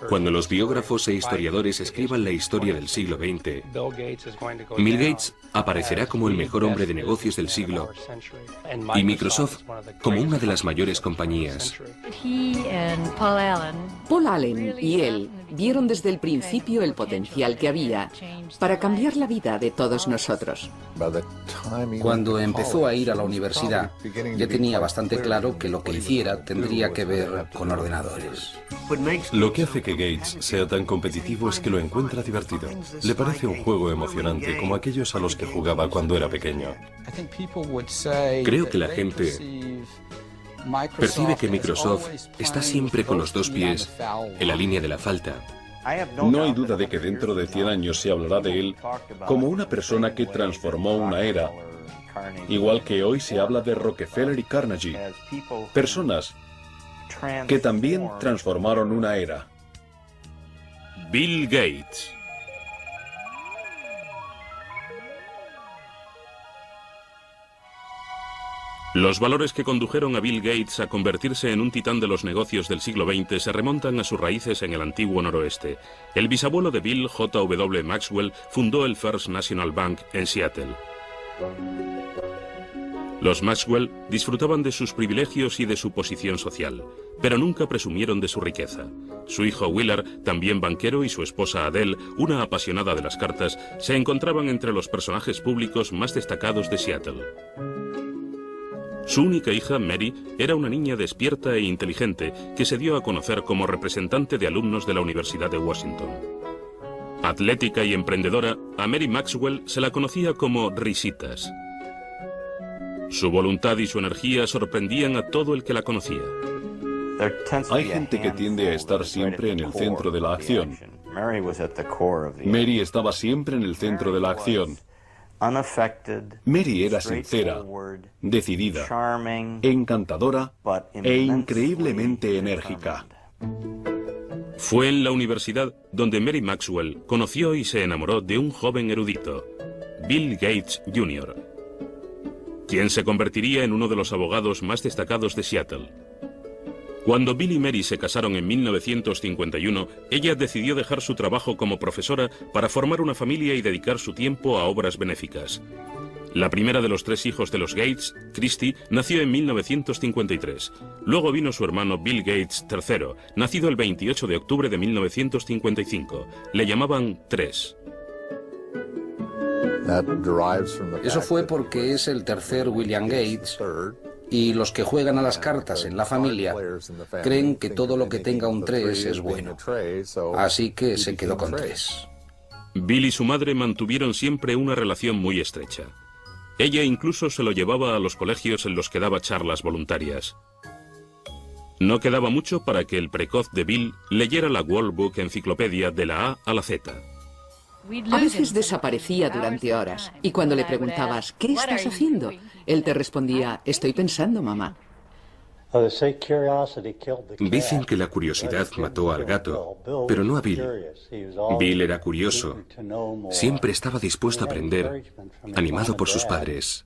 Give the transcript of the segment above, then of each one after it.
Cuando los biógrafos e historiadores escriban la historia del siglo XX, Bill Gates aparecerá como el mejor hombre de negocios del siglo y Microsoft como una de las mayores compañías. Paul Allen y él vieron desde el principio el potencial que había para cambiar la vida de todos nosotros. Cuando empezó a ir a la universidad, ya tenía bastante claro que lo que hiciera tendría que ver con ordenadores. Lo que hace que Gates sea tan competitivo es que lo encuentra divertido. Le parece un juego emocionante como aquellos a los que jugaba cuando era pequeño. Creo que la gente percibe que Microsoft está siempre con los dos pies en la línea de la falta. No hay duda de que dentro de 100 años se hablará de él como una persona que transformó una era, igual que hoy se habla de Rockefeller y Carnegie, personas que también transformaron una era. Bill Gates. Los valores que condujeron a Bill Gates a convertirse en un titán de los negocios del siglo XX se remontan a sus raíces en el antiguo noroeste. El bisabuelo de Bill, J.W. Maxwell, fundó el First National Bank en Seattle. Los Maxwell disfrutaban de sus privilegios y de su posición social, pero nunca presumieron de su riqueza. Su hijo Willard, también banquero, y su esposa Adele, una apasionada de las cartas, se encontraban entre los personajes públicos más destacados de Seattle. Su única hija, Mary, era una niña despierta e inteligente que se dio a conocer como representante de alumnos de la Universidad de Washington. Atlética y emprendedora, a Mary Maxwell se la conocía como Risitas. Su voluntad y su energía sorprendían a todo el que la conocía. Hay gente que tiende a estar siempre en el centro de la acción. Mary estaba siempre en el centro de la acción. Mary era sincera, decidida, encantadora e increíblemente enérgica. Fue en la universidad donde Mary Maxwell conoció y se enamoró de un joven erudito, Bill Gates Jr., quien se convertiría en uno de los abogados más destacados de Seattle. Cuando Bill y Mary se casaron en 1951, ella decidió dejar su trabajo como profesora para formar una familia y dedicar su tiempo a obras benéficas. La primera de los tres hijos de los Gates, Christy, nació en 1953. Luego vino su hermano Bill Gates III, nacido el 28 de octubre de 1955. Le llamaban Tres. Eso fue porque es el tercer William Gates, y los que juegan a las cartas en la familia creen que todo lo que tenga un 3 es bueno. Así que se quedó con 3. Bill y su madre mantuvieron siempre una relación muy estrecha. Ella incluso se lo llevaba a los colegios en los que daba charlas voluntarias. No quedaba mucho para que el precoz de Bill leyera la World Book Enciclopedia de la A a la Z. A veces desaparecía durante horas y cuando le preguntabas, ¿qué estás haciendo?, él te respondía, estoy pensando, mamá. Dicen que la curiosidad mató al gato, pero no a Bill. Bill era curioso. Siempre estaba dispuesto a aprender, animado por sus padres.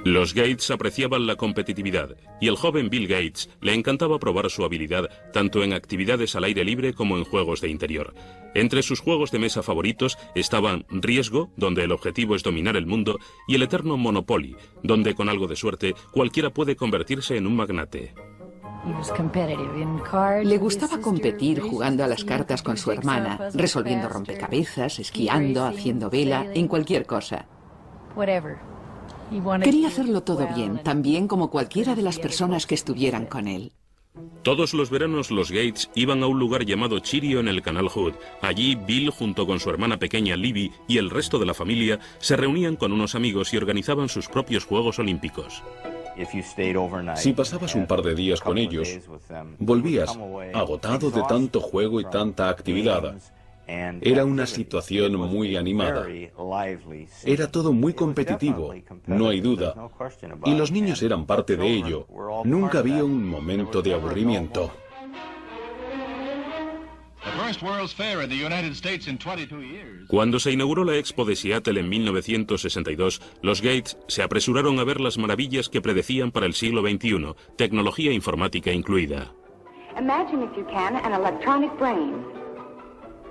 Los Gates apreciaban la competitividad y el joven Bill Gates le encantaba probar su habilidad tanto en actividades al aire libre como en juegos de interior. Entre sus juegos de mesa favoritos estaban Riesgo, donde el objetivo es dominar el mundo, y el eterno Monopoly, donde con algo de suerte cualquiera puede convertirse en un magnate. Le gustaba competir jugando a las cartas con su hermana, resolviendo rompecabezas, esquiando, haciendo vela, en cualquier cosa. Quería hacerlo todo bien, tan bien como cualquiera de las personas que estuvieran con él. Todos los veranos los Gates iban a un lugar llamado Chirio en el Canal Hood. Allí Bill, junto con su hermana pequeña Libby y el resto de la familia, se reunían con unos amigos y organizaban sus propios Juegos Olímpicos. Si pasabas un par de días con ellos, volvías agotado de tanto juego y tanta actividad. Era una situación muy animada. Era todo muy competitivo, no hay duda. Y los niños eran parte de ello. Nunca había un momento de aburrimiento. Cuando se inauguró la Expo de Seattle en 1962, los Gates se apresuraron a ver las maravillas que predecían para el siglo XXI, tecnología informática incluida.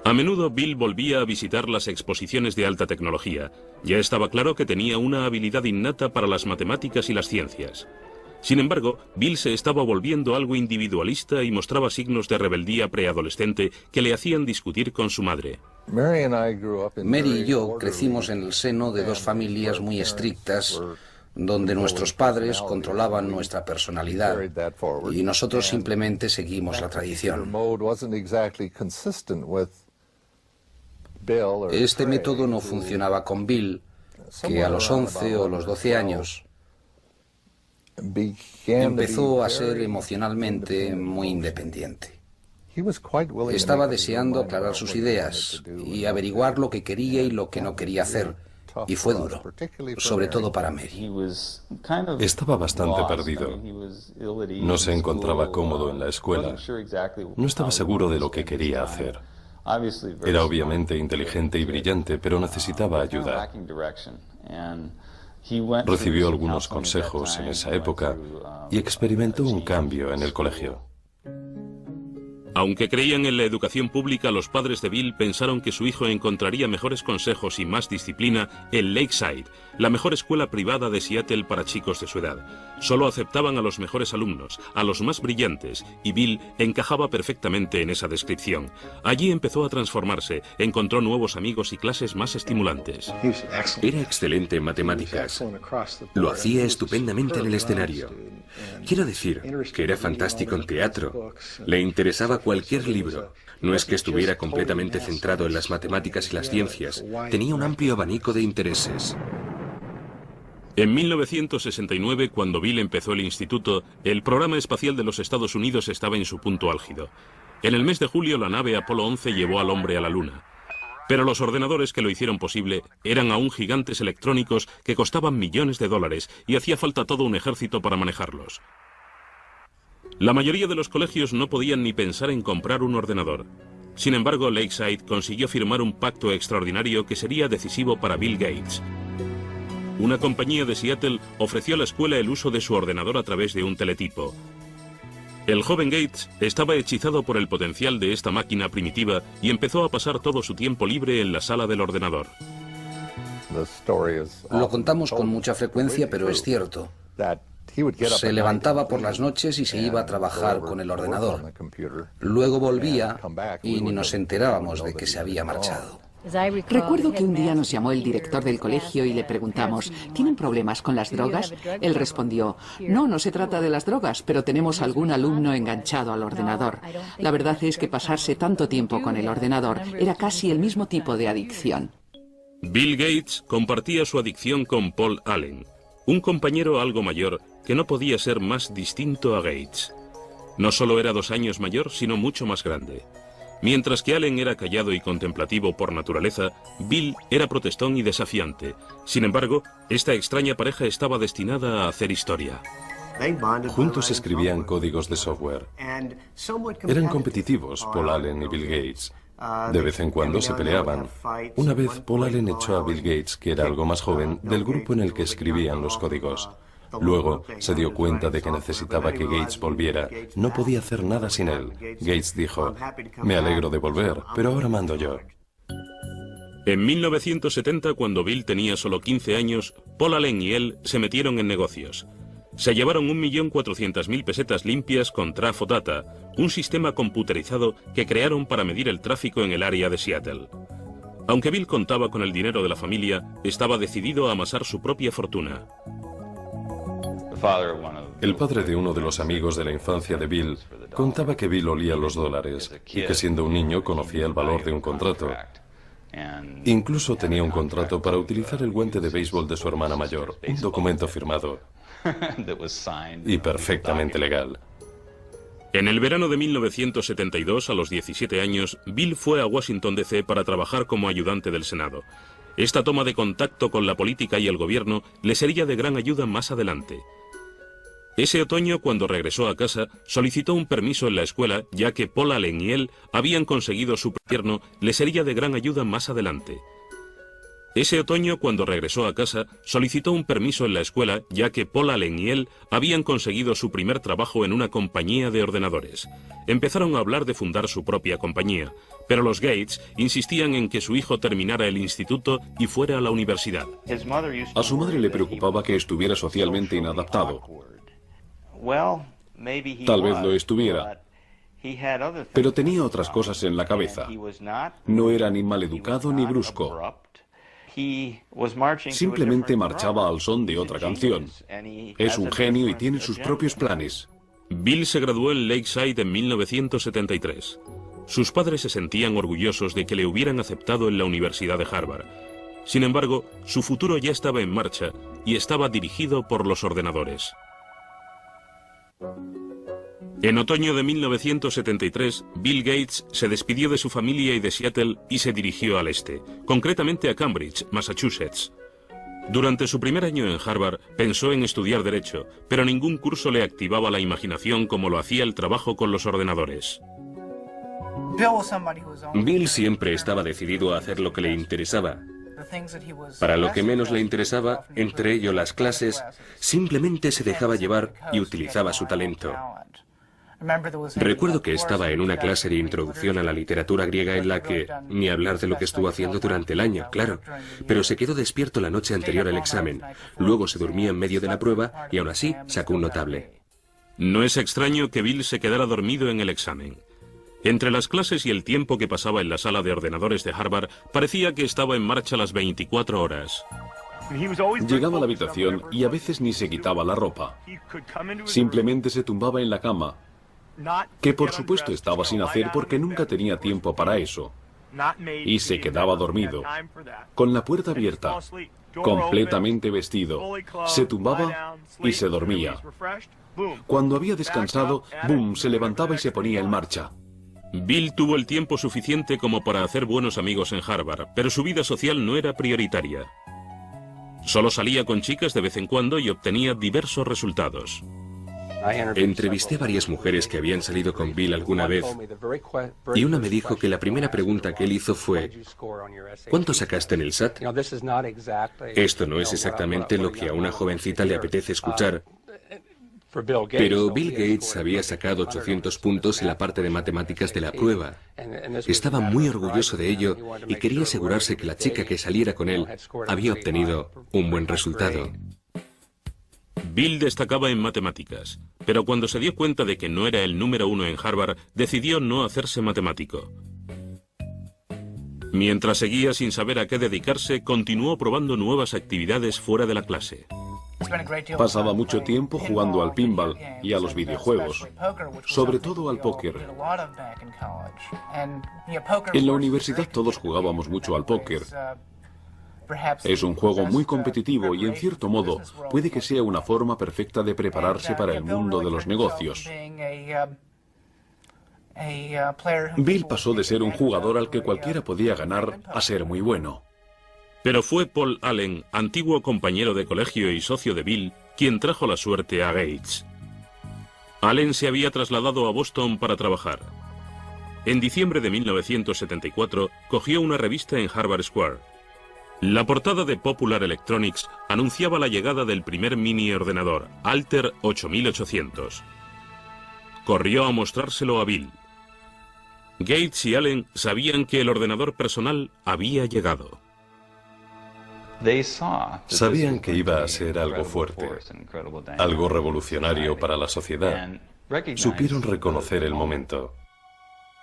A menudo Bill volvía a visitar las exposiciones de alta tecnología. Ya estaba claro que tenía una habilidad innata para las matemáticas y las ciencias. Sin embargo, Bill se estaba volviendo algo individualista y mostraba signos de rebeldía preadolescente que le hacían discutir con su madre. Mary y yo crecimos en el seno de dos familias muy estrictas, donde nuestros padres controlaban nuestra personalidad y nosotros simplemente seguimos la tradición. Este método no funcionaba con Bill, que a los 11 o los 12 años empezó a ser emocionalmente muy independiente. Estaba deseando aclarar sus ideas y averiguar lo que quería y lo que no quería hacer, y fue duro, sobre todo para Mary. Estaba bastante perdido. No se encontraba cómodo en la escuela. No estaba seguro de lo que quería hacer. Era obviamente inteligente y brillante, pero necesitaba ayuda. Recibió algunos consejos en esa época y experimentó un cambio en el colegio. Aunque creían en la educación pública, los padres de Bill pensaron que su hijo encontraría mejores consejos y más disciplina en Lakeside, la mejor escuela privada de Seattle para chicos de su edad. Solo aceptaban a los mejores alumnos, a los más brillantes, y Bill encajaba perfectamente en esa descripción. Allí empezó a transformarse, encontró nuevos amigos y clases más estimulantes. Era excelente en matemáticas. Lo hacía estupendamente en el escenario. Quiero decir que era fantástico en teatro. Le interesaba cualquier libro. No es que estuviera completamente centrado en las matemáticas y las ciencias. Tenía un amplio abanico de intereses. En 1969, cuando Bill empezó el instituto, el programa espacial de los Estados Unidos estaba en su punto álgido. En el mes de julio, la nave Apolo 11 llevó al hombre a la Luna. Pero los ordenadores que lo hicieron posible eran aún gigantes electrónicos que costaban millones de dólares y hacía falta todo un ejército para manejarlos. La mayoría de los colegios no podían ni pensar en comprar un ordenador. Sin embargo, Lakeside consiguió firmar un pacto extraordinario que sería decisivo para Bill Gates. Una compañía de Seattle ofreció a la escuela el uso de su ordenador a través de un teletipo. El joven Gates estaba hechizado por el potencial de esta máquina primitiva y empezó a pasar todo su tiempo libre en la sala del ordenador. Lo contamos con mucha frecuencia, pero es cierto. Se levantaba por las noches y se iba a trabajar con el ordenador. Luego volvía y ni nos enterábamos de que se había marchado. Recuerdo que un día nos llamó el director del colegio y le preguntamos, ¿tienen problemas con las drogas? Él respondió, no se trata de las drogas, pero tenemos algún alumno enganchado al ordenador. La verdad es que pasarse tanto tiempo con el ordenador era casi el mismo tipo de adicción. Bill Gates compartía su adicción con Paul Allen, un compañero algo mayor que no podía ser más distinto a Gates. No solo era 2 años mayor, sino mucho más grande. Mientras que Allen era callado y contemplativo por naturaleza, Bill era protestón y desafiante. Sin embargo, esta extraña pareja estaba destinada a hacer historia. Juntos escribían códigos de software. Eran competitivos, Paul Allen y Bill Gates. De vez en cuando se peleaban. Una vez Paul Allen echó a Bill Gates, que era algo más joven, del grupo en el que escribían los códigos. Luego se dio cuenta de que necesitaba que Gates volviera. No podía hacer nada sin él. Gates dijo, me alegro de volver, pero ahora mando yo. En 1970, cuando Bill tenía solo 15 años, Paul Allen y él se metieron en negocios. Se llevaron 1.400.000 pesetas limpias con Trafo Data, un sistema computerizado que crearon para medir el tráfico en el área de Seattle. Aunque Bill contaba con el dinero de la familia, estaba decidido a amasar su propia fortuna. El padre de uno de los amigos de la infancia de Bill contaba que Bill olía los dólares y que siendo un niño conocía el valor de un contrato. Incluso tenía un contrato para utilizar el guante de béisbol de su hermana mayor, un documento firmado y perfectamente legal. En el verano de 1972, a los 17 años, Bill fue a Washington D.C. para trabajar como ayudante del Senado. Esta toma de contacto con la política y el gobierno le sería de gran ayuda más adelante. Ese otoño, cuando regresó a casa, solicitó un permiso en la escuela, ya que Paul Allen y él habían conseguido su gobierno, le sería de gran ayuda más adelante. Ese otoño, cuando regresó a casa, solicitó un permiso en la escuela, ya que Paul Allen y él habían conseguido su primer trabajo en una compañía de ordenadores. Empezaron a hablar de fundar su propia compañía, pero los Gates insistían en que su hijo terminara el instituto y fuera a la universidad. A su madre le preocupaba que estuviera socialmente inadaptado. Tal vez lo estuviera, pero tenía otras cosas en la cabeza. No era ni maleducado ni brusco. Simplemente marchaba al son de otra canción. Es un genio y tiene sus propios planes. Bill se graduó en Lakeside en 1973. Sus padres se sentían orgullosos de que le hubieran aceptado en la Universidad de Harvard. Sin embargo, su futuro ya estaba en marcha y estaba dirigido por los ordenadores. En otoño de 1973, Bill Gates se despidió de su familia y de Seattle y se dirigió al este, concretamente a Cambridge, Massachusetts. Durante su primer año en Harvard, pensó en estudiar Derecho, pero ningún curso le activaba la imaginación como lo hacía el trabajo con los ordenadores. Bill siempre estaba decidido a hacer lo que le interesaba. Para lo que menos le interesaba, entre ello las clases, simplemente se dejaba llevar y utilizaba su talento. Recuerdo que estaba en una clase de introducción a la literatura griega en la que, ni hablar de lo que estuvo haciendo durante el año, claro, pero se quedó despierto la noche anterior al examen, luego se durmió en medio de la prueba y aún así sacó un notable. No es extraño que Bill se quedara dormido en el examen. Entre las clases y el tiempo que pasaba en la sala de ordenadores de Harvard, parecía que estaba en marcha las 24 horas. Llegaba a la habitación y a veces ni se quitaba la ropa. Simplemente se tumbaba en la cama, que por supuesto estaba sin hacer porque nunca tenía tiempo para eso. Y se quedaba dormido, con la puerta abierta, completamente vestido. Se tumbaba y se dormía. Cuando había descansado, ¡boom!, se levantaba y se ponía en marcha. Bill tuvo el tiempo suficiente como para hacer buenos amigos en Harvard, pero su vida social no era prioritaria. Solo salía con chicas de vez en cuando y obtenía diversos resultados. Entrevisté a varias mujeres que habían salido con Bill alguna vez y una me dijo que la primera pregunta que él hizo fue ¿cuánto sacaste en el SAT? Esto no es exactamente lo que a una jovencita le apetece escuchar, pero Bill Gates había sacado 800 puntos en la parte de matemáticas de la prueba. Estaba muy orgulloso de ello y quería asegurarse que la chica que saliera con él había obtenido un buen resultado. Bill destacaba en matemáticas, pero cuando se dio cuenta de que no era el número uno en Harvard, decidió no hacerse matemático. Mientras seguía sin saber a qué dedicarse, continuó probando nuevas actividades fuera de la clase. Pasaba mucho tiempo jugando al pinball y a los videojuegos, sobre todo al póker. En la universidad todos jugábamos mucho al póker. Es un juego muy competitivo y en cierto modo puede que sea una forma perfecta de prepararse para el mundo de los negocios. Bill pasó de ser un jugador al que cualquiera podía ganar a ser muy bueno. Pero fue Paul Allen, antiguo compañero de colegio y socio de Bill, quien trajo la suerte a Gates. Allen se había trasladado a Boston para trabajar. En diciembre de 1974 cogió una revista en Harvard Square. La portada de Popular Electronics anunciaba la llegada del primer mini ordenador, Altair 8800. Corrió a mostrárselo a Bill. Gates y Allen sabían que el ordenador personal había llegado. Sabían que iba a ser algo fuerte, algo revolucionario para la sociedad. Supieron reconocer el momento.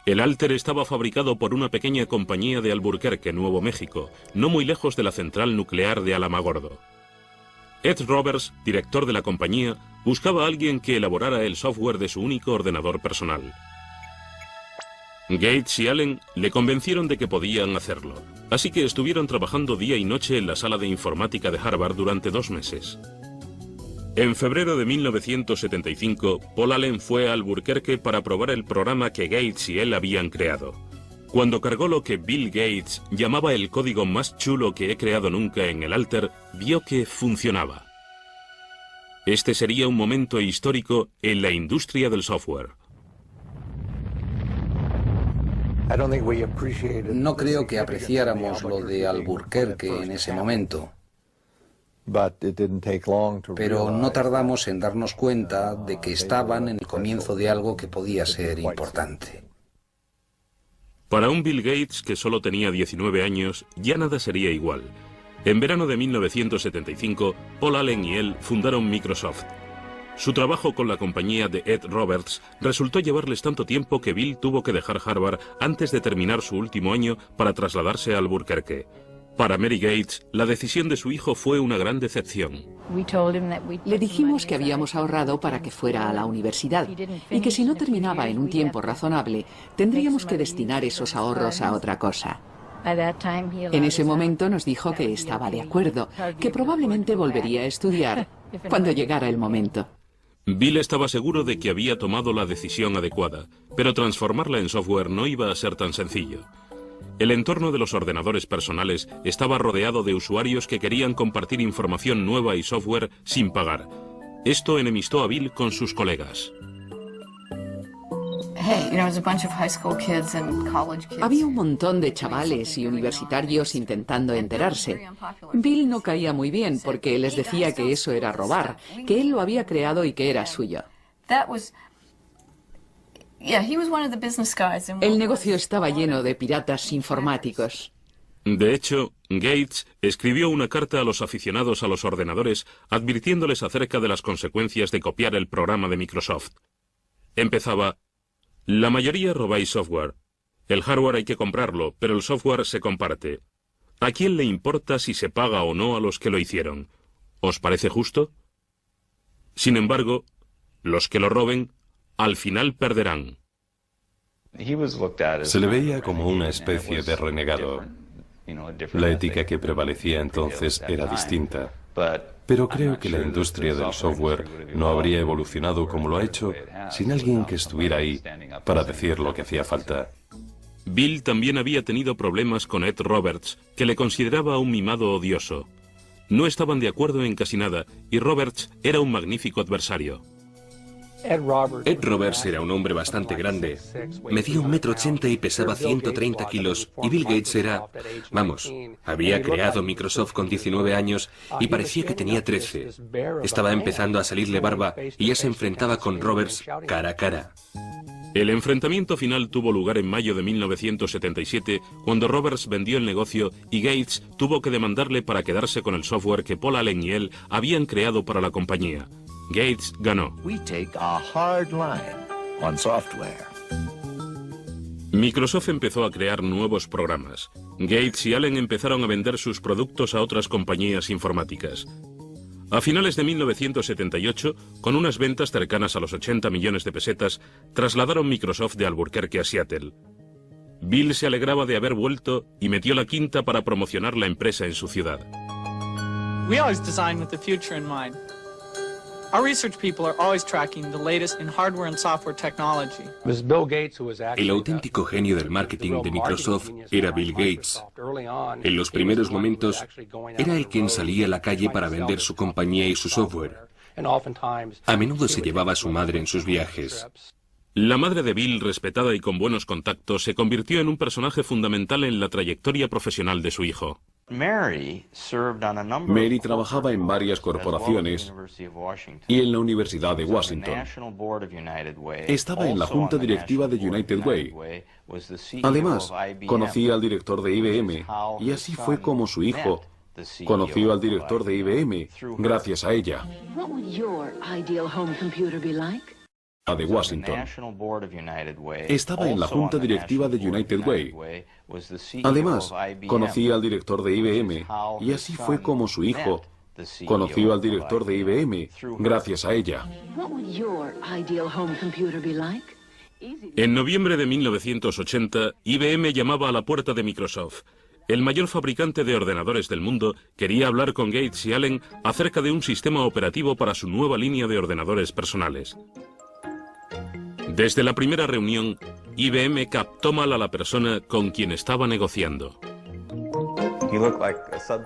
El Altair estaba fabricado por una pequeña compañía de Albuquerque, Nuevo México, no muy lejos de la central nuclear de Alamogordo. Ed Roberts, director de la compañía, buscaba a alguien que elaborara el software de su único ordenador personal. Gates y Allen le convencieron de que podían hacerlo, así que estuvieron trabajando día y noche en la sala de informática de Harvard durante 2 meses. En febrero de 1975, Paul Allen fue a Albuquerque para probar el programa que Gates y él habían creado. Cuando cargó lo que Bill Gates llamaba el código más chulo que he creado nunca en el Altair, vio que funcionaba. Este sería un momento histórico en la industria del software. No creo que apreciáramos lo de Albuquerque en ese momento, pero no tardamos en darnos cuenta de que estaban en el comienzo de algo que podía ser importante. Para un Bill Gates que solo tenía 19 años, ya nada sería igual. En verano de 1975, Paul Allen y él fundaron Microsoft. Su trabajo con la compañía de Ed Roberts resultó llevarles tanto tiempo que Bill tuvo que dejar Harvard antes de terminar su último año para trasladarse a Albuquerque. Para Mary Gates, la decisión de su hijo fue una gran decepción. Le dijimos que habíamos ahorrado para que fuera a la universidad y que si no terminaba en un tiempo razonable, tendríamos que destinar esos ahorros a otra cosa. En ese momento nos dijo que estaba de acuerdo, que probablemente volvería a estudiar cuando llegara el momento. Bill estaba seguro de que había tomado la decisión adecuada, pero transformarla en software no iba a ser tan sencillo. El entorno de los ordenadores personales estaba rodeado de usuarios que querían compartir información nueva y software sin pagar. Esto enemistó a Bill con sus colegas. Había un montón de chavales y universitarios intentando enterarse. Bill no caía muy bien porque les decía que eso era robar, que él lo había creado y que era suyo. El negocio estaba lleno de piratas informáticos. De hecho, Gates escribió una carta a los aficionados a los ordenadores advirtiéndoles acerca de las consecuencias de copiar el programa de Microsoft. Empezaba: la mayoría robáis software. El hardware hay que comprarlo, pero el software se comparte. ¿A quién le importa si se paga o no a los que lo hicieron? ¿Os parece justo? Sin embargo, los que lo roben, al final perderán. Se le veía como una especie de renegado. La ética que prevalecía entonces era distinta. Pero creo que la industria del software no habría evolucionado como lo ha hecho sin alguien que estuviera ahí para decir lo que hacía falta. Bill también había tenido problemas con Ed Roberts, que le consideraba un mimado odioso. No estaban de acuerdo en casi nada, y Roberts era un magnífico adversario. Ed Roberts era un hombre bastante grande. Medía 1,80 m y pesaba 130 kilos. Y Bill Gates era... Vamos, había creado Microsoft con 19 años y parecía que tenía 13. Estaba empezando a salirle barba y ya se enfrentaba con Roberts cara a cara. El enfrentamiento final tuvo lugar en mayo de 1977, cuando Roberts vendió el negocio y Gates tuvo que demandarle para quedarse con el software que Paul Allen y él habían creado para la compañía. Gates ganó. Microsoft empezó a crear nuevos programas. Gates y Allen empezaron a vender sus productos a otras compañías informáticas. A finales de 1978, con unas ventas cercanas a los 80 millones de pesetas, trasladaron Microsoft de Albuquerque a Seattle. Bill se alegraba de haber vuelto y metió la quinta para promocionar la empresa en su ciudad. We always design with the future in mind. Our research people are always tracking the latest in hardware and software technology. El auténtico genio del marketing de Microsoft era Bill Gates. En los primeros momentos, era el quien salía a la calle para vender su compañía y su software. A menudo se llevaba a su madre en sus viajes. La madre de Bill, respetada y con buenos contactos, se convirtió en un personaje fundamental en la trayectoria profesional de su hijo. Mary trabajaba en varias corporaciones y en la Universidad de Washington. Estaba en la junta directiva de United Way. Además, conocía al director de IBM y así fue como su hijo conoció al director de IBM gracias a ella. De Washington. Estaba en la junta directiva de United Way. Además, conocía al director de IBM y así fue como su hijo conoció al director de IBM gracias a ella. En noviembre de 1980, IBM llamaba a la puerta de Microsoft. El mayor fabricante de ordenadores del mundo quería hablar con Gates y Allen acerca de un sistema operativo para su nueva línea de ordenadores personales. Desde la primera reunión, IBM captó mal a la persona con quien estaba negociando.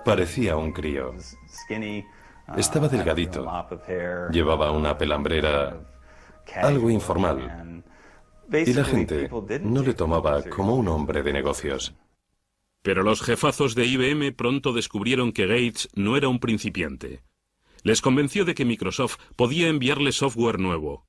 Parecía un crío. Estaba delgadito. Llevaba una pelambrera algo informal. Y la gente no le tomaba como un hombre de negocios. Pero los jefazos de IBM pronto descubrieron que Gates no era un principiante. Les convenció de que Microsoft podía enviarle software nuevo.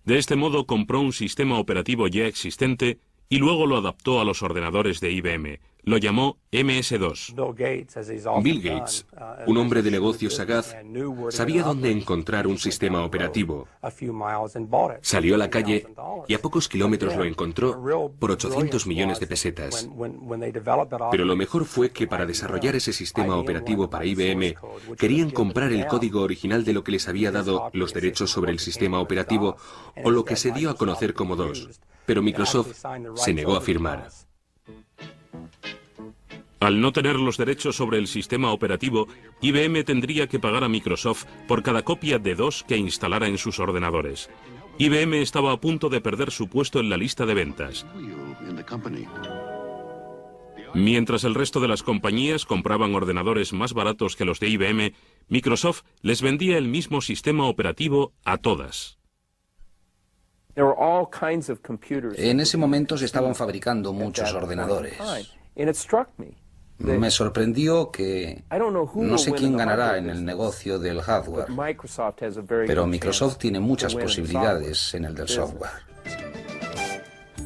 De este modo compró un sistema operativo ya existente y luego lo adaptó a los ordenadores de IBM. Lo llamó MS-2. Bill Gates, un hombre de negocios sagaz, sabía dónde encontrar un sistema operativo. Salió a la calle y a pocos kilómetros lo encontró por 800 millones de pesetas. Pero lo mejor fue que para desarrollar ese sistema operativo para IBM, querían comprar el código original de lo que les había dado los derechos sobre el sistema operativo, o lo que se dio a conocer como DOS. Pero Microsoft se negó a firmar. Al no tener los derechos sobre el sistema operativo, IBM tendría que pagar a Microsoft por cada copia de DOS que instalara en sus ordenadores. IBM estaba a punto de perder su puesto en la lista de ventas. Mientras el resto de las compañías compraban ordenadores más baratos que los de IBM, Microsoft les vendía el mismo sistema operativo a todas. En ese momento se estaban fabricando muchos ordenadores. Me sorprendió que no sé quién ganará en el negocio del hardware, pero Microsoft tiene muchas posibilidades en el del software.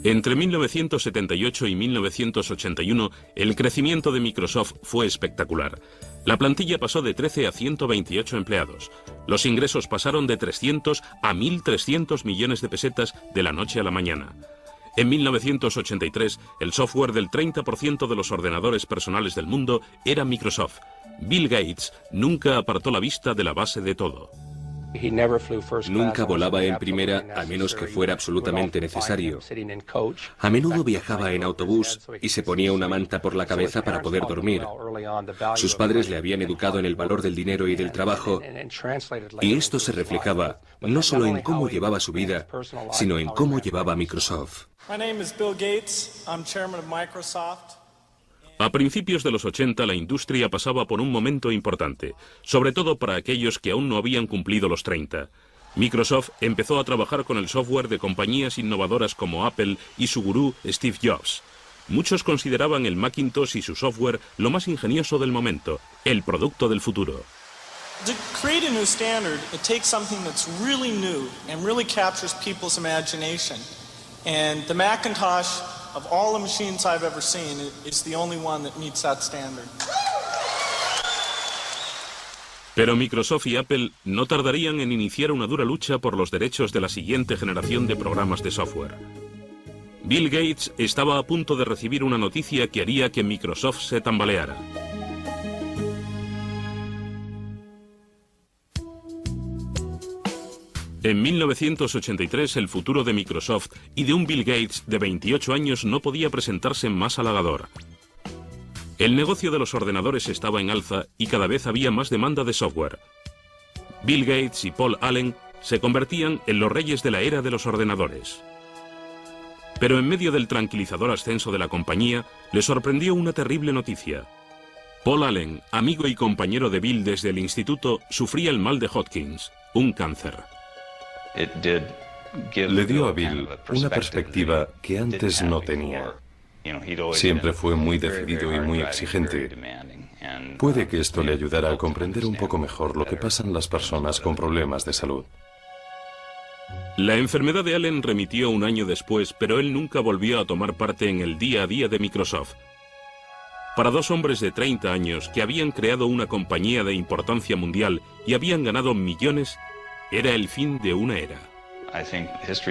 Entre 1978 y 1981, el crecimiento de Microsoft fue espectacular. La plantilla pasó de 13 a 128 empleados. Los ingresos pasaron de 300 a 1.300 millones de pesetas de la noche a la mañana. En 1983, el software del 30% de los ordenadores personales del mundo era Microsoft. Bill Gates nunca apartó la vista de la base de todo. Nunca volaba en primera a menos que fuera absolutamente necesario. A menudo viajaba en autobús y se ponía una manta por la cabeza para poder dormir. Sus padres le habían educado en el valor del dinero y del trabajo, y esto se reflejaba no solo en cómo llevaba su vida, sino en cómo llevaba Microsoft. A principios de los 80 la industria pasaba por un momento importante, sobre todo para aquellos que aún no habían cumplido los 30. Microsoft empezó a trabajar con el software de compañías innovadoras como Apple y su gurú Steve Jobs. Muchos consideraban el Macintosh y su software lo más ingenioso del momento, el producto del futuro. To create a new standard, it takes something that's really new and really captures people's imagination. And the Macintosh, of all the machines I've ever seen, is the only one that meets that standard. Pero Microsoft y Apple no tardarían en iniciar una dura lucha por los derechos de la siguiente generación de programas de software. Bill Gates estaba a punto de recibir una noticia que haría que Microsoft se tambaleara. En 1983 el futuro de Microsoft y de un Bill Gates de 28 años no podía presentarse más halagador. El negocio de los ordenadores estaba en alza y cada vez había más demanda de software. Bill Gates y Paul Allen se convertían en los reyes de la era de los ordenadores. Pero en medio del tranquilizador ascenso de la compañía, le sorprendió una terrible noticia. Paul Allen, amigo y compañero de Bill desde el instituto, sufría el mal de Hodgkins, un cáncer. Le dio a Bill una perspectiva que antes no tenía. Siempre fue muy decidido y muy exigente. Puede que esto le ayudara a comprender un poco mejor lo que pasan las personas con problemas de salud. La enfermedad de Allen remitió un año después, pero él nunca volvió a tomar parte en el día a día de Microsoft. Para dos hombres de 30 años que habían creado una compañía de importancia mundial y habían ganado millones, era el fin de una era.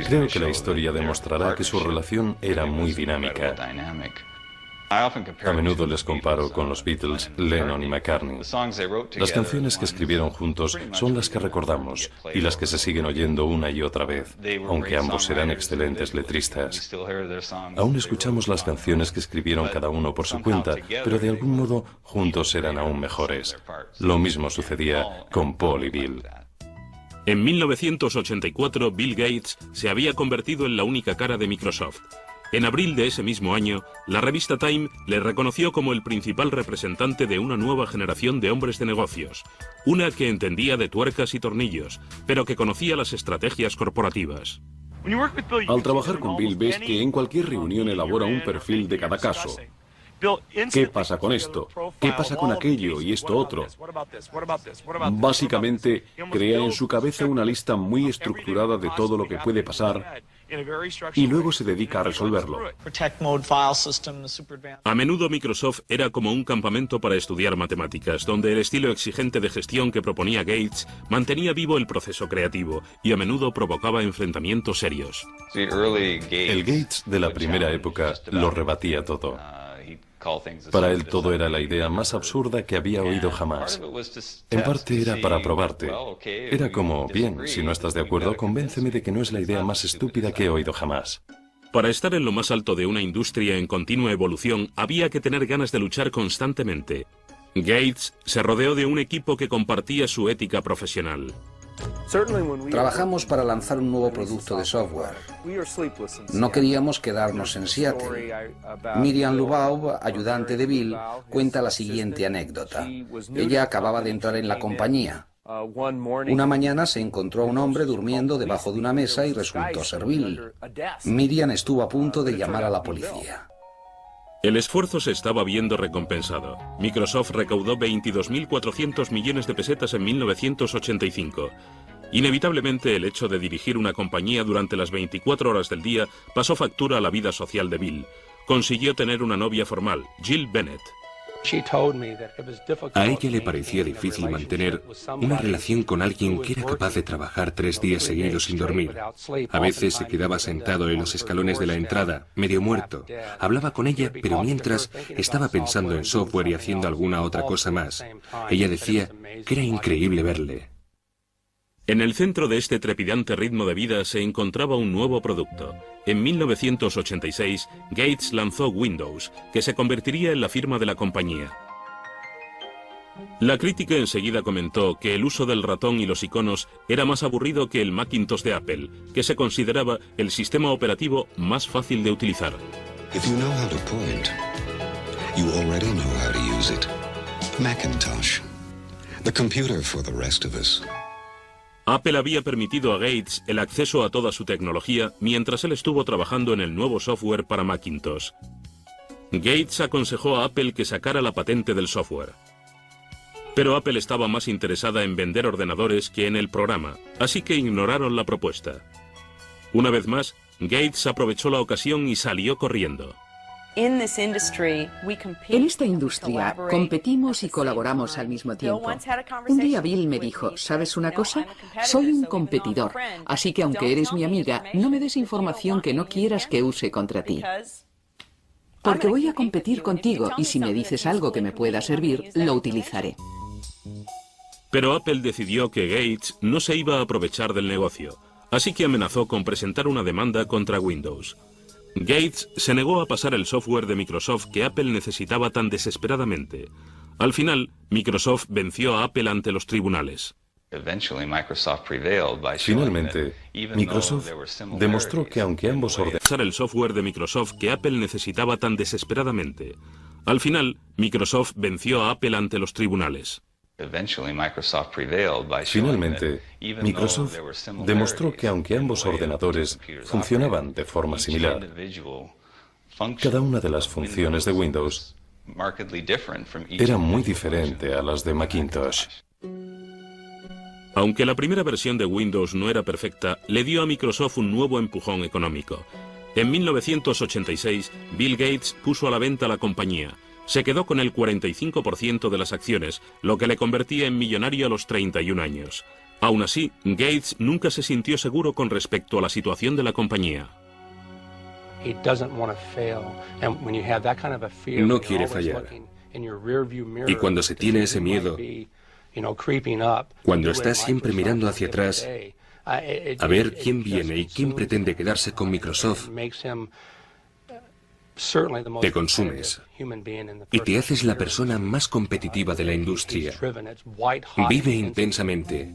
Creo que la historia demostrará que su relación era muy dinámica. A menudo les comparo con los Beatles, Lennon y McCartney. Las canciones que escribieron juntos son las que recordamos y las que se siguen oyendo una y otra vez, aunque ambos eran excelentes letristas. Aún escuchamos las canciones que escribieron cada uno por su cuenta, pero de algún modo juntos eran aún mejores. Lo mismo sucedía con Paul y Bill. En 1984, Bill Gates se había convertido en la única cara de Microsoft. En abril de ese mismo año, la revista Time le reconoció como el principal representante de una nueva generación de hombres de negocios, una que entendía de tuercas y tornillos, pero que conocía las estrategias corporativas. Al trabajar con Bill ves que en cualquier reunión elabora un perfil de cada caso. ¿Qué pasa con esto? ¿Qué pasa con aquello y esto otro? Básicamente, crea en su cabeza una lista muy estructurada de todo lo que puede pasar y luego se dedica a resolverlo. A menudo Microsoft era como un campamento para estudiar matemáticas, donde el estilo exigente de gestión que proponía Gates mantenía vivo el proceso creativo y a menudo provocaba enfrentamientos serios. El Gates de la primera época lo rebatía todo. Para él todo era la idea más absurda que había oído jamás. En parte era para probarte. Era como, bien, si no estás de acuerdo, convénceme de que no es la idea más estúpida que he oído jamás. Para estar en lo más alto de una industria en continua evolución, había que tener ganas de luchar constantemente. Gates se rodeó de un equipo que compartía su ética profesional. Trabajamos para lanzar un nuevo producto de software. No queríamos quedarnos en Seattle. Miriam Lubaub, ayudante de Bill, cuenta la siguiente anécdota. Ella acababa de entrar en la compañía. Una mañana se encontró a un hombre durmiendo debajo de una mesa y resultó ser Bill. Miriam estuvo a punto de llamar a la policía. El esfuerzo se estaba viendo recompensado. Microsoft recaudó 22.400 millones de pesetas en 1985. Inevitablemente, el hecho de dirigir una compañía durante las 24 horas del día pasó factura a la vida social de Bill. Consiguió tener una novia formal, Jill Bennett. A ella le parecía difícil mantener una relación con alguien que era capaz de trabajar 3 días seguidos sin dormir. A veces se quedaba sentado en los escalones de la entrada, medio muerto. Hablaba con ella, pero mientras estaba pensando en software y haciendo alguna otra cosa más. Ella decía que era increíble verle. En el centro de este trepidante ritmo de vida se encontraba un nuevo producto. En 1986, Gates lanzó Windows, que se convertiría en la firma de la compañía. La crítica enseguida comentó que el uso del ratón y los iconos era más aburrido que el Macintosh de Apple, que se consideraba el sistema operativo más fácil de utilizar. If you know how to point, you already know how to use it. Macintosh, the computer for the rest of us. Apple había permitido a Gates el acceso a toda su tecnología mientras él estuvo trabajando en el nuevo software para Macintosh. Gates aconsejó a Apple que sacara la patente del software. Pero Apple estaba más interesada en vender ordenadores que en el programa, así que ignoraron la propuesta. Una vez más, Gates aprovechó la ocasión y salió corriendo. En esta industria competimos y colaboramos al mismo tiempo. Un día Bill me dijo, ¿sabes una cosa? Soy un competidor, así que aunque eres mi amiga, no me des información que no quieras que use contra ti. Porque voy a competir contigo y si me dices algo que me pueda servir, lo utilizaré. Pero Apple decidió que Gates no se iba a aprovechar del negocio, así que amenazó con presentar una demanda contra Windows. Gates se negó a pasar el software de Microsoft que Apple necesitaba tan desesperadamente. Al final, Microsoft venció a Apple ante los tribunales. Finalmente, Microsoft demostró que aunque ambos pasar el software de Microsoft que Apple necesitaba tan desesperadamente. Al final, Microsoft venció a Apple ante los tribunales. Finalmente, Microsoft demostró que aunque ambos ordenadores funcionaban de forma similar, cada una de las funciones de Windows era muy diferente a las de Macintosh. Aunque la primera versión de Windows no era perfecta, le dio a Microsoft un nuevo empujón económico. En 1986, Bill Gates puso a la venta la compañía. Se quedó con el 45% de las acciones, lo que le convertía en millonario a los 31 años. Aún así, Gates nunca se sintió seguro con respecto a la situación de la compañía. No quiere fallar. Y cuando se tiene ese miedo, cuando estás siempre mirando hacia atrás, a ver quién viene y quién pretende quedarse con Microsoft, te consumes y te haces la persona más competitiva de la industria. Vive intensamente.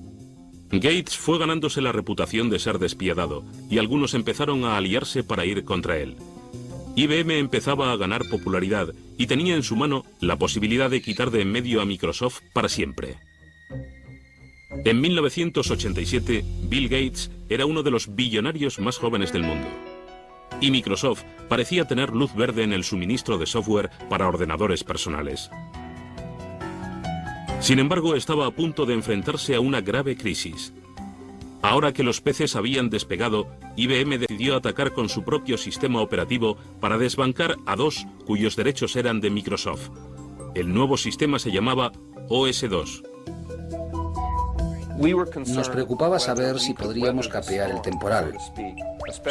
Gates fue ganándose la reputación de ser despiadado y algunos empezaron a aliarse para ir contra él. IBM empezaba a ganar popularidad y tenía en su mano la posibilidad de quitar de en medio a Microsoft para siempre. En 1987, Bill Gates era uno de los billonarios más jóvenes del mundo. Y Microsoft parecía tener luz verde en el suministro de software para ordenadores personales. Sin embargo, estaba a punto de enfrentarse a una grave crisis. Ahora que los peces habían despegado, IBM decidió atacar con su propio sistema operativo para desbancar a dos cuyos derechos eran de Microsoft. El nuevo sistema se llamaba OS/2. Nos preocupaba saber si podríamos capear el temporal,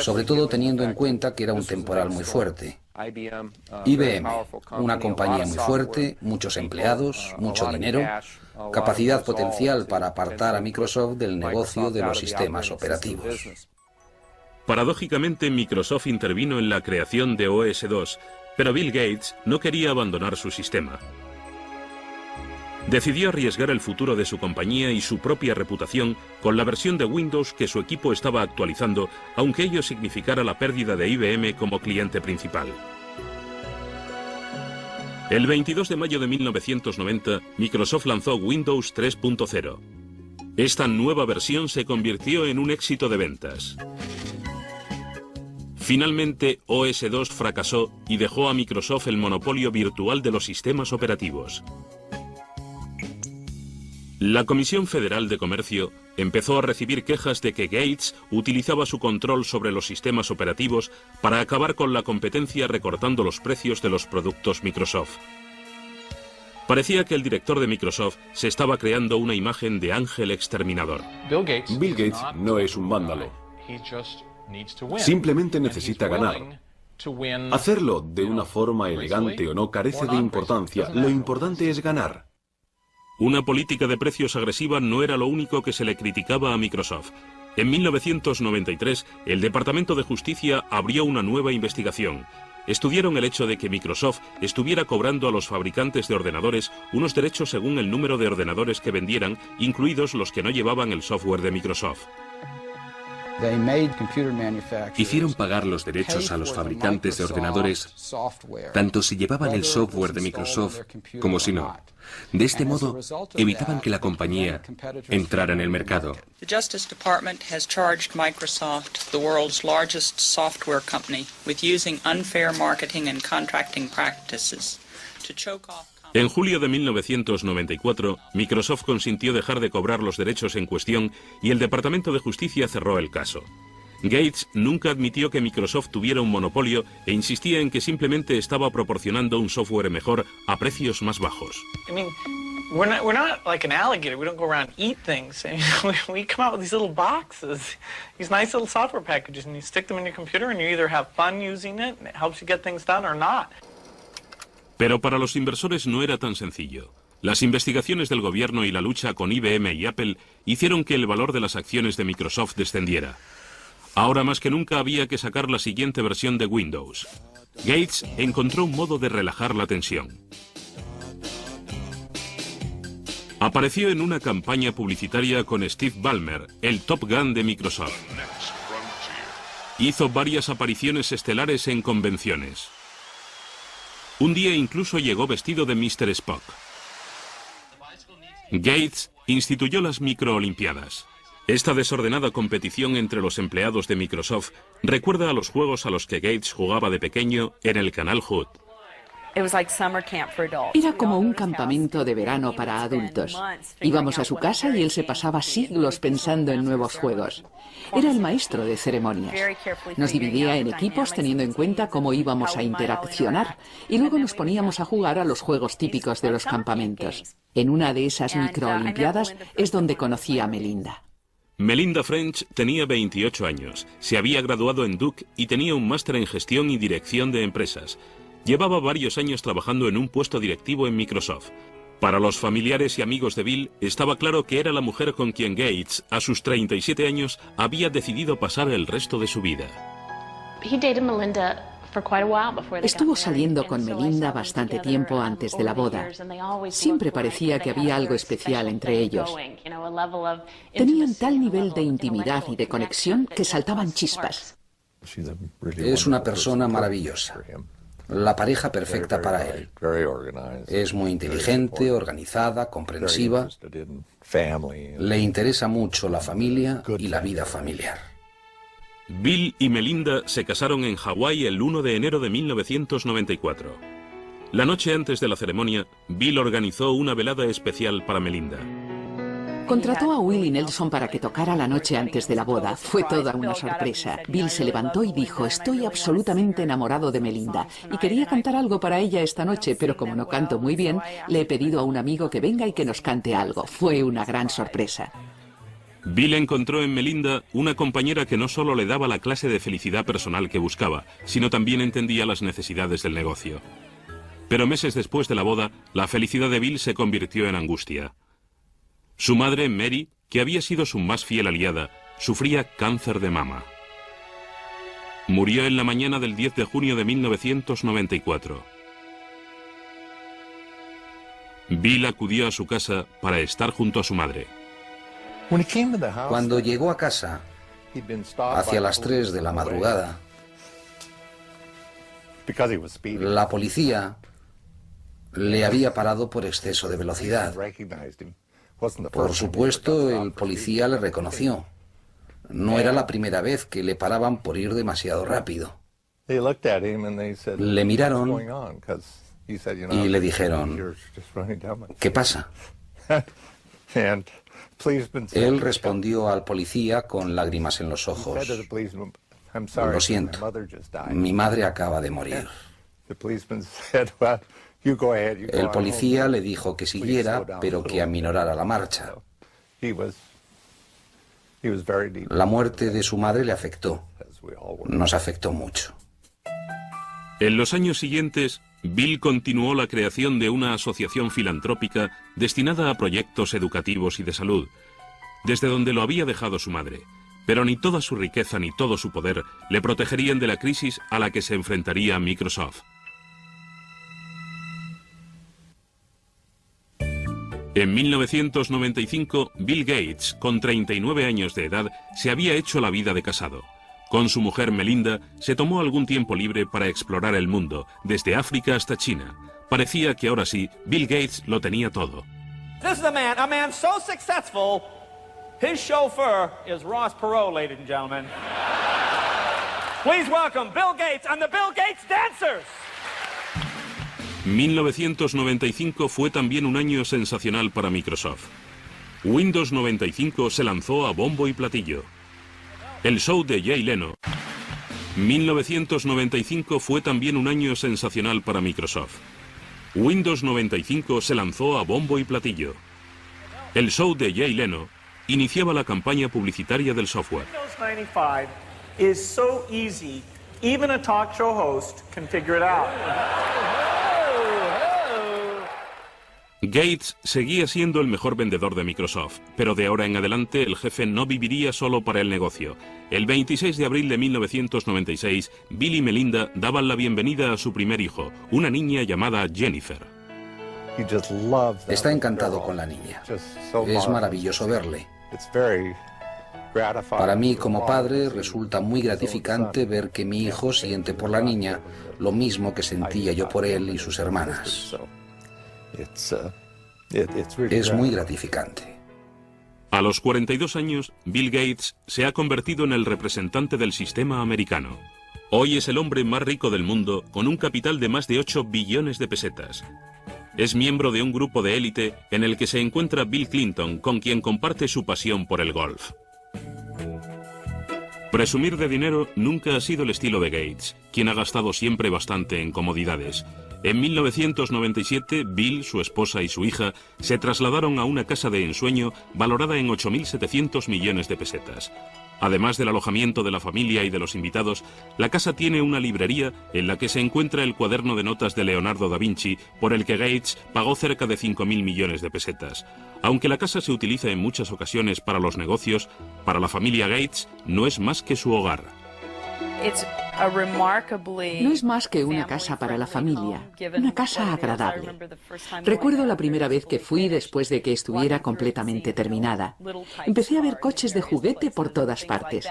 sobre todo teniendo en cuenta que era un temporal muy fuerte. IBM, una compañía muy fuerte, muchos empleados, mucho dinero, capacidad potencial para apartar a Microsoft del negocio de los sistemas operativos. Paradójicamente, Microsoft intervino en la creación de OS/2, pero Bill Gates no quería abandonar su sistema. Decidió arriesgar el futuro de su compañía y su propia reputación con la versión de Windows que su equipo estaba actualizando, aunque ello significara la pérdida de IBM como cliente principal. El 22 de mayo de 1990, Microsoft lanzó Windows 3.0. Esta nueva versión se convirtió en un éxito de ventas. Finalmente, OS/2 fracasó y dejó a Microsoft el monopolio virtual de los sistemas operativos. La Comisión Federal de Comercio empezó a recibir quejas de que Gates utilizaba su control sobre los sistemas operativos para acabar con la competencia recortando los precios de los productos Microsoft. Parecía que el director de Microsoft se estaba creando una imagen de ángel exterminador. Bill Gates no es un vándalo. Simplemente necesita ganar. Hacerlo de una forma elegante o no carece de importancia. Lo importante es ganar. Una política de precios agresiva no era lo único que se le criticaba a Microsoft. En 1993, el Departamento de Justicia abrió una nueva investigación. Estudiaron el hecho de que Microsoft estuviera cobrando a los fabricantes de ordenadores unos derechos según el número de ordenadores que vendieran, incluidos los que no llevaban el software de Microsoft. Hicieron pagar los derechos a los fabricantes de ordenadores, tanto si llevaban el software de Microsoft como si no. De este modo, evitaban que la compañía entrara en el mercado. The Justice Department has charged Microsoft, the world's largest software company, with using unfair marketing and contracting practices to choke off. En julio de 1994, Microsoft consintió dejar de cobrar los derechos en cuestión y el Departamento de Justicia cerró el caso. Gates nunca admitió que Microsoft tuviera un monopolio e insistía en que simplemente estaba proporcionando un software mejor a precios más bajos. We're not like an alligator. We don't go around and eat things. We come out with these little boxes, these nice little software packages, and you stick them in your computer and you either have fun using it and it helps you get things done or not. Pero para los inversores no era tan sencillo. Las investigaciones del gobierno y la lucha con IBM y Apple hicieron que el valor de las acciones de Microsoft descendiera. Ahora más que nunca había que sacar la siguiente versión de Windows. Gates encontró un modo de relajar la tensión. Apareció en una campaña publicitaria con Steve Ballmer, el Top Gun de Microsoft. Hizo varias apariciones estelares en convenciones. Un día incluso llegó vestido de Mr. Spock. Gates instituyó las microolimpiadas. Esta desordenada competición entre los empleados de Microsoft recuerda a los juegos a los que Gates jugaba de pequeño en el canal Hood. Era como un campamento de verano para adultos. Íbamos a su casa y él se pasaba siglos pensando en nuevos juegos. Era el maestro de ceremonias. Nos dividía en equipos teniendo en cuenta cómo íbamos a interaccionar y luego nos poníamos a jugar a los juegos típicos de los campamentos. En una de esas microolimpiadas es donde conocí a Melinda. Melinda French tenía 28 años, se había graduado en Duke y tenía un máster en gestión y dirección de empresas. Llevaba varios años trabajando en un puesto directivo en Microsoft. Para los familiares y amigos de Bill, estaba claro que era la mujer con quien Gates, a sus 37 años, había decidido pasar el resto de su vida. Estuvo saliendo con Melinda bastante tiempo antes de la boda. Siempre parecía que había algo especial entre ellos. Tenían tal nivel de intimidad y de conexión que saltaban chispas. Es una persona maravillosa. la pareja perfecta para él. Es muy inteligente, organizada, comprensiva. Le interesa mucho la familia y la vida familiar. Bill y Melinda se casaron en Hawái el 1 de enero de 1994. La noche antes de la ceremonia, Bill organizó una velada especial para Melinda. Contrató a Willie Nelson para que tocara la noche antes de la boda. Fue toda una sorpresa. Bill se levantó y dijo: estoy absolutamente enamorado de Melinda y quería cantar algo para ella esta noche, pero como no canto muy bien, le he pedido a un amigo que venga y que nos cante algo. Fue una gran sorpresa. Bill encontró en Melinda una compañera que no solo le daba la clase de felicidad personal que buscaba, sino también entendía las necesidades del negocio. Pero meses después de la boda, la felicidad de Bill se convirtió en angustia. Su madre, Mary, que había sido su más fiel aliada, sufría cáncer de mama. Murió en la mañana del 10 de junio de 1994. Bill acudió a su casa para estar junto a su madre. Cuando llegó a casa, hacia las 3 de la madrugada, la policía le había parado por exceso de velocidad. Por supuesto, el policía le reconoció. No era la primera vez que le paraban por ir demasiado rápido. Le miraron y le dijeron: ¿qué pasa? Él respondió al policía con lágrimas en los ojos: lo siento, mi madre acaba de morir. El policía le dijo que siguiera, pero que aminorara la marcha. La muerte de su madre le afectó. Nos afectó mucho. En los años siguientes, Bill continuó la creación de una asociación filantrópica destinada a proyectos educativos y de salud, desde donde lo había dejado su madre. Pero ni toda su riqueza ni todo su poder le protegerían de la crisis a la que se enfrentaría Microsoft. En 1995, Bill Gates, con 39 años de edad, se había hecho la vida de casado. Con su mujer Melinda, se tomó algún tiempo libre para explorar el mundo, desde África hasta China. Parecía que ahora sí, Bill Gates lo tenía todo. This is a man so successful, his chauffeur is Ross Perot, ladies and gentlemen. Please welcome Bill Gates and the Bill Gates Dancers. 1995 fue también un año sensacional para Microsoft. Windows 95 se lanzó a bombo y platillo. El show de Jay Leno. 1995 fue también un año sensacional para Microsoft. Windows 95 se lanzó a bombo y platillo. El show de Jay Leno iniciaba la campaña publicitaria del software. Windows 95 is so easy, even a talk show host can figure it out. Gates seguía siendo el mejor vendedor de Microsoft, pero de ahora en adelante el jefe no viviría solo para el negocio. El 26 de abril de 1996, Bill y Melinda daban la bienvenida a su primer hijo, una niña llamada Jennifer. Está encantado con la niña. Es maravilloso verle. Para mí, como padre, resulta muy gratificante ver que mi hijo siente por la niña lo mismo que sentía yo por él y sus hermanas. Es muy gratificante. A los 42 años, Bill Gates se ha convertido en el representante del sistema americano. Hoy es el hombre más rico del mundo, con un capital de más de 8 billones de pesetas. Es miembro de un grupo de élite en el que se encuentra Bill Clinton, con quien comparte su pasión por el golf. Presumir de dinero nunca ha sido el estilo de Gates, quien ha gastado siempre bastante en comodidades. En 1997, Bill, su esposa y su hija se trasladaron a una casa de ensueño valorada en 8.700 millones de pesetas. Además del alojamiento de la familia y de los invitados, la casa tiene una librería en la que se encuentra el cuaderno de notas de Leonardo da Vinci, por el que Gates pagó cerca de 5.000 millones de pesetas. Aunque la casa se utiliza en muchas ocasiones para los negocios, para la familia Gates no es más que su hogar. No es más que una casa para la familia, una casa agradable. Recuerdo la primera vez que fui después de que estuviera completamente terminada. Empecé a ver coches de juguete por todas partes.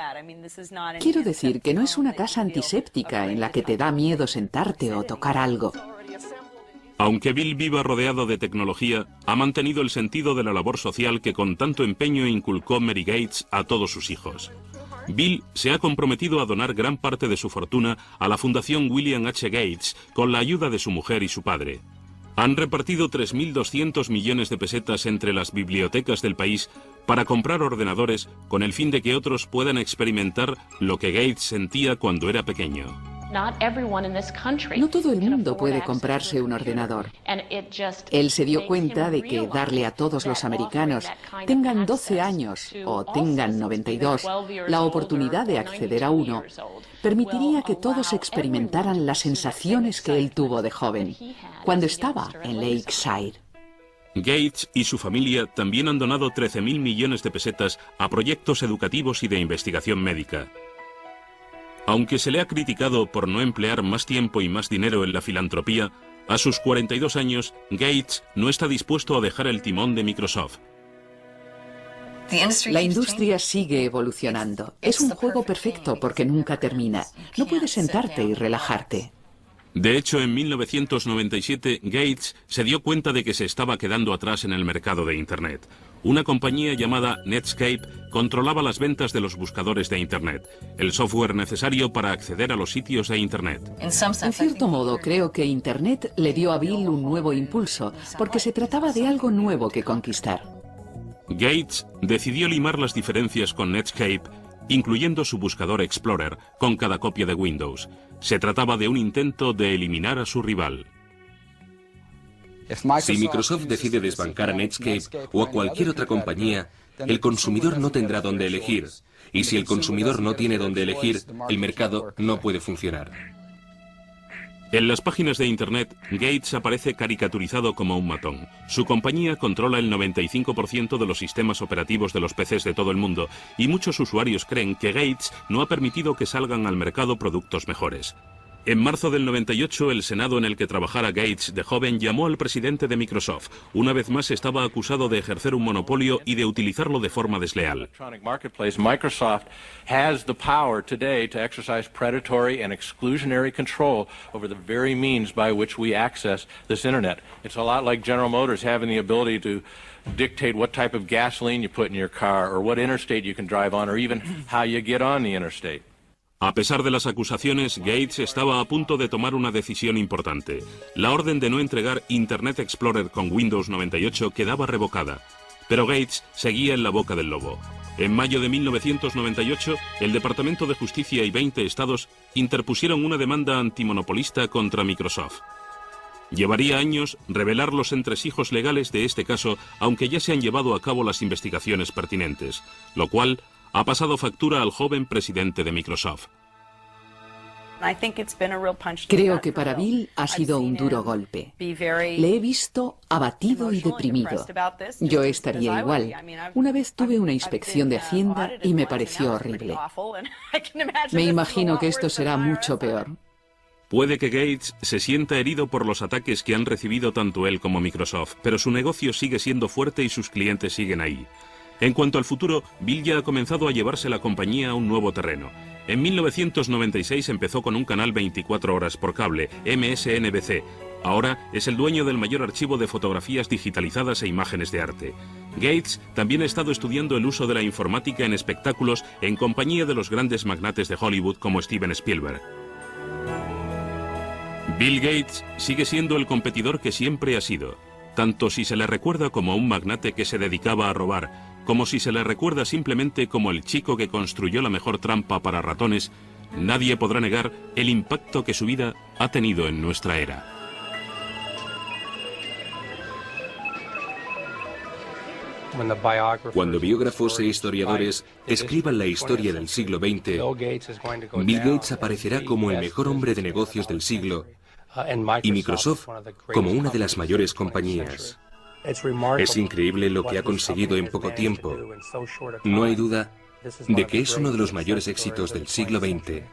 Quiero decir que no es una casa antiséptica en la que te da miedo sentarte o tocar algo. Aunque Bill viva rodeado de tecnología, ha mantenido el sentido de la labor social que con tanto empeño inculcó Mary Gates a todos sus hijos. Bill se ha comprometido a donar gran parte de su fortuna a la Fundación William H. Gates con la ayuda de su mujer y su padre. Han repartido 3.200 millones de pesetas entre las bibliotecas del país para comprar ordenadores con el fin de que otros puedan experimentar lo que Gates sentía cuando era pequeño. No todo el mundo puede comprarse un ordenador. Él se dio cuenta de que darle a todos los americanos, tengan 12 años o tengan 92, la oportunidad de acceder a uno, permitiría que todos experimentaran las sensaciones que él tuvo de joven, cuando estaba en Lakeside. Gates y su familia también han donado 13.000 millones de pesetas a proyectos educativos y de investigación médica. Aunque se le ha criticado por no emplear más tiempo y más dinero en la filantropía, a sus 42 años, Gates no está dispuesto a dejar el timón de Microsoft. La industria sigue evolucionando. Es un juego perfecto porque nunca termina. No puedes sentarte y relajarte. De hecho, en 1997, Gates se dio cuenta de que se estaba quedando atrás en el mercado de Internet. Una compañía llamada Netscape controlaba las ventas de los buscadores de Internet, el software necesario para acceder a los sitios de Internet. En cierto modo, creo que Internet le dio a Bill un nuevo impulso, porque se trataba de algo nuevo que conquistar. Gates decidió limar las diferencias con Netscape, incluyendo su buscador Explorer, con cada copia de Windows. Se trataba de un intento de eliminar a su rival. Si Microsoft decide desbancar a Netscape o a cualquier otra compañía, el consumidor no tendrá dónde elegir. Y si el consumidor no tiene dónde elegir, el mercado no puede funcionar. En las páginas de Internet, Gates aparece caricaturizado como un matón. Su compañía controla el 95% de los sistemas operativos de los PCs de todo el mundo, y muchos usuarios creen que Gates no ha permitido que salgan al mercado productos mejores. En marzo del 98, el Senado en el que trabajara Gates de joven llamó al presidente de Microsoft. Una vez más estaba acusado de ejercer un monopolio y de utilizarlo de forma desleal. Microsoft has the power today to exercise predatory and exclusionary control over the very means by which we access this internet. It's a lot like General Motors having the ability to dictate what type of gasoline you put in your car, or what interstate you can drive on, or even how you get on the interstate. A pesar de las acusaciones, Gates estaba a punto de tomar una decisión importante. La orden de no entregar Internet Explorer con Windows 98 quedaba revocada. Pero Gates seguía en la boca del lobo. En mayo de 1998, el Departamento de Justicia y 20 estados interpusieron una demanda antimonopolista contra Microsoft. Llevaría años revelar los entresijos legales de este caso, aunque ya se han llevado a cabo las investigaciones pertinentes, lo cual ha pasado factura al joven presidente de Microsoft. Creo que para Bill ha sido un duro golpe. Le he visto abatido y deprimido. Yo estaría igual. Una vez tuve una inspección de Hacienda y me pareció horrible. Me imagino que esto será mucho peor. Puede que Gates se sienta herido por los ataques que han recibido tanto él como Microsoft, pero su negocio sigue siendo fuerte y sus clientes siguen ahí. En cuanto al futuro, Bill ya ha comenzado a llevarse la compañía a un nuevo terreno. En 1996 empezó con un canal 24 horas por cable, MSNBC. Ahora es el dueño del mayor archivo de fotografías digitalizadas e imágenes de arte. Gates también ha estado estudiando el uso de la informática en espectáculos en compañía de los grandes magnates de Hollywood como Steven Spielberg. Bill Gates sigue siendo el competidor que siempre ha sido, tanto si se le recuerda como un magnate que se dedicaba a robar, como si se le recuerda simplemente como el chico que construyó la mejor trampa para ratones. Nadie podrá negar el impacto que su vida ha tenido en nuestra era. Cuando biógrafos e historiadores escriban la historia del siglo XX, Bill Gates aparecerá como el mejor hombre de negocios del siglo y Microsoft como una de las mayores compañías. Es increíble lo que ha conseguido en poco tiempo. No hay duda de que es uno de los mayores éxitos del siglo XX.